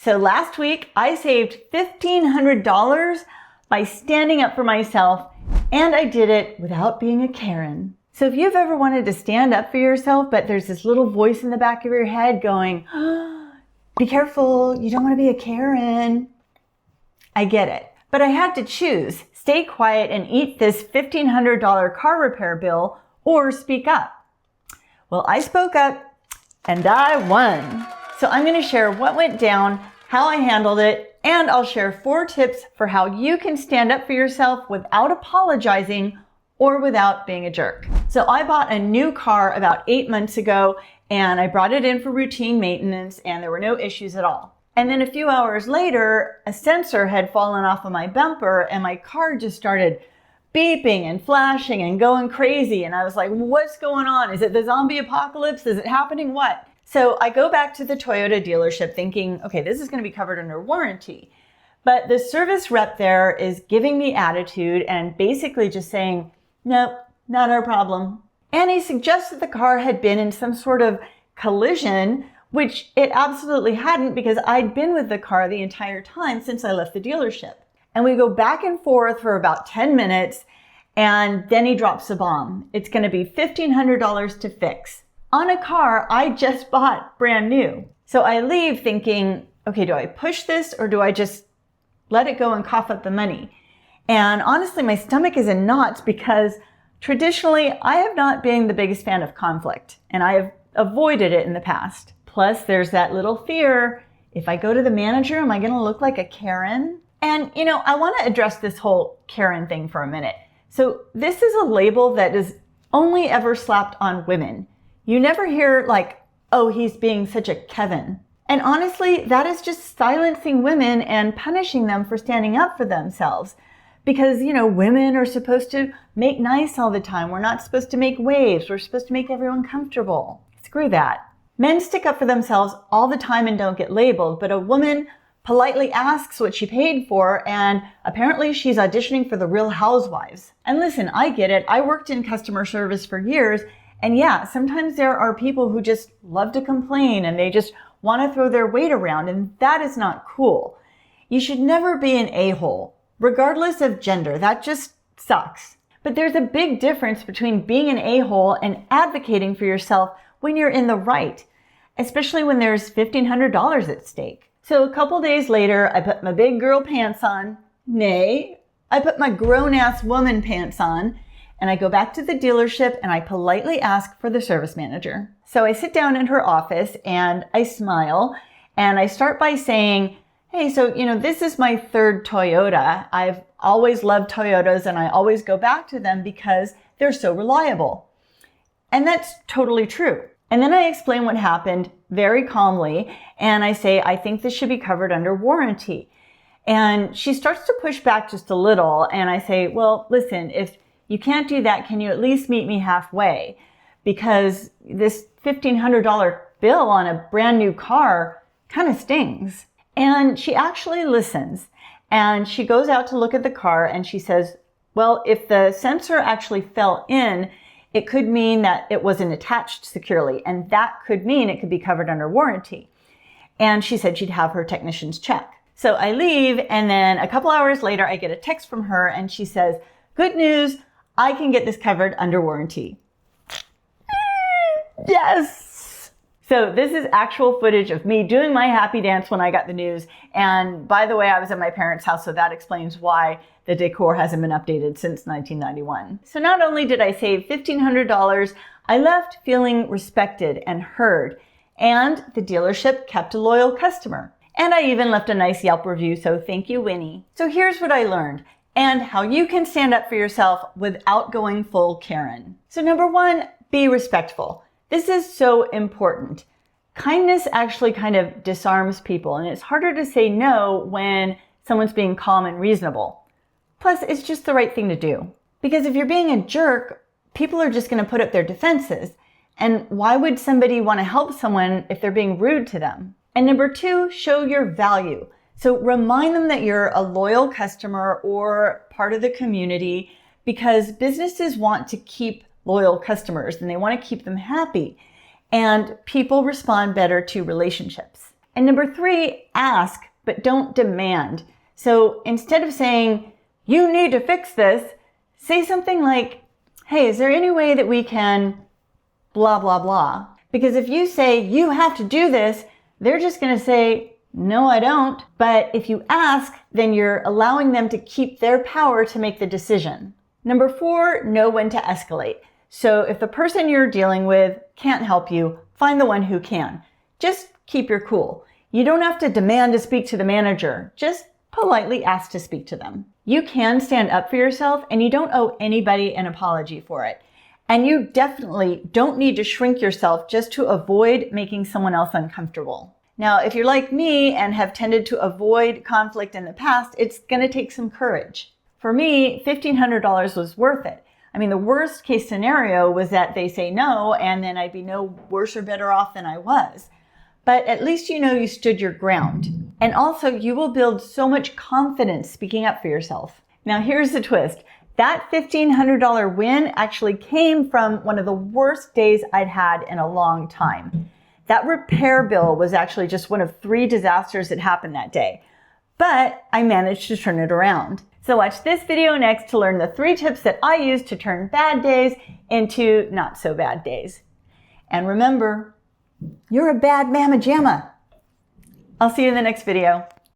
So last week, I saved $1,500 by standing up for myself, and I did it without being a Karen. So if you've ever wanted to stand up for yourself, but there's this little voice in the back of your head going, oh, be careful, you don't want to be a Karen. I get it. But I had to choose, stay quiet and eat this $1,500 car repair bill or speak up. Well, I spoke up and I won. So I'm going to share what went down, how I handled it, and I'll share 4 tips for how you can stand up for yourself without apologizing or without being a jerk. So I bought a new car about 8 months ago, and I brought it in for routine maintenance, and there were no issues at all. And then a few hours later, a sensor had fallen off of my bumper, and my car just started beeping and flashing and going crazy. And I was like, what's going on? Is it the zombie apocalypse? Is it happening? What? So I go back to the Toyota dealership thinking, okay, this is going to be covered under warranty. But the service rep there is giving me attitude and basically just saying, nope, not our problem. And he suggested the car had been in some sort of collision, which it absolutely hadn't, because I'd been with the car the entire time since I left the dealership. And we go back and forth for about 10 minutes, and then he drops a bomb. It's going to be $1,500 to fix on a car I just bought brand new. So I leave thinking, okay, do I push this or do I just let it go and cough up the money? And honestly, my stomach is in knots because traditionally I have not been the biggest fan of conflict, and I have avoided it in the past. Plus, there's that little fear, if I go to the manager, am I going to look like a Karen? And, I want to address this whole Karen thing for a minute. So this is a label that is only ever slapped on women. You never hear like, oh, he's being such a Kevin. And honestly, that is just silencing women and punishing them for standing up for themselves. Because, women are supposed to make nice all the time. We're not supposed to make waves. We're supposed to make everyone comfortable. Screw that. Men stick up for themselves all the time and don't get labeled, but a woman politely asks what she paid for, and apparently she's auditioning for the Real Housewives. And listen, I get it. I worked in customer service for years, and yeah, sometimes there are people who just love to complain and they just want to throw their weight around, and that is not cool. You should never be an a-hole, regardless of gender. That just sucks. But there's a big difference between being an a-hole and advocating for yourself when you're in the right, especially when there's $1,500 at stake. So a couple days later, I put my big girl pants on. Nay, I put my grown-ass woman pants on, and I go back to the dealership and I politely ask for the service manager. So I sit down in her office and I smile and I start by saying, hey, so, this is my 3rd Toyota. I've always loved Toyotas and I always go back to them because they're so reliable. And that's totally true. And then I explain what happened very calmly and I say, I think this should be covered under warranty. And she starts to push back just a little and I say, well, listen, if you can't do that, can you at least meet me halfway? Because this $1,500 bill on a brand new car kind of stings. And she actually listens and she goes out to look at the car and she says, well, if the sensor actually fell in, it could mean that it wasn't attached securely, and that could mean it could be covered under warranty. And she said she'd have her technicians check. So I leave, and then a couple hours later, I get a text from her, and she says, good news, I can get this covered under warranty. Yes! So this is actual footage of me doing my happy dance when I got the news. And by the way, I was at my parents' house, so that explains why the decor hasn't been updated since 1991. So not only did I save $1,500, I left feeling respected and heard, and the dealership kept a loyal customer. And I even left a nice Yelp review, so thank you, Winnie. So here's what I learned, and how you can stand up for yourself without going full Karen. So number 1, be respectful. This is so important. Kindness actually kind of disarms people, and it's harder to say no when someone's being calm and reasonable. Plus, it's just the right thing to do. Because if you're being a jerk, people are just going to put up their defenses. And why would somebody want to help someone if they're being rude to them? And number 2, show your value. So remind them that you're a loyal customer or part of the community, because businesses want to keep loyal customers and they want to keep them happy. And people respond better to relationships. And number 3, ask, but don't demand. So instead of saying, you need to fix this, say something like, hey, is there any way that we can blah, blah, blah? Because if you say, you have to do this, they're just going to say, no, I don't. But if you ask, then you're allowing them to keep their power to make the decision. Number 4, know when to escalate. So if the person you're dealing with can't help you, find the one who can. Just keep your cool. You don't have to demand to speak to the manager. Just politely ask to speak to them. You can stand up for yourself, and you don't owe anybody an apology for it. And you definitely don't need to shrink yourself just to avoid making someone else uncomfortable. Now, if you're like me and have tended to avoid conflict in the past, it's going to take some courage. For me, $1,500 was worth it. I mean, the worst case scenario was that they say no, and then I'd be no worse or better off than I was. But at least you know you stood your ground. And also, you will build so much confidence speaking up for yourself. Now, here's the twist. That $1,500 win actually came from one of the worst days I'd had in a long time. That repair bill was actually just one of 3 disasters that happened that day. But I managed to turn it around. So watch this video next to learn the 3 tips that I use to turn bad days into not so bad days. And remember, you're a bad mamma jamma. I'll see you in the next video.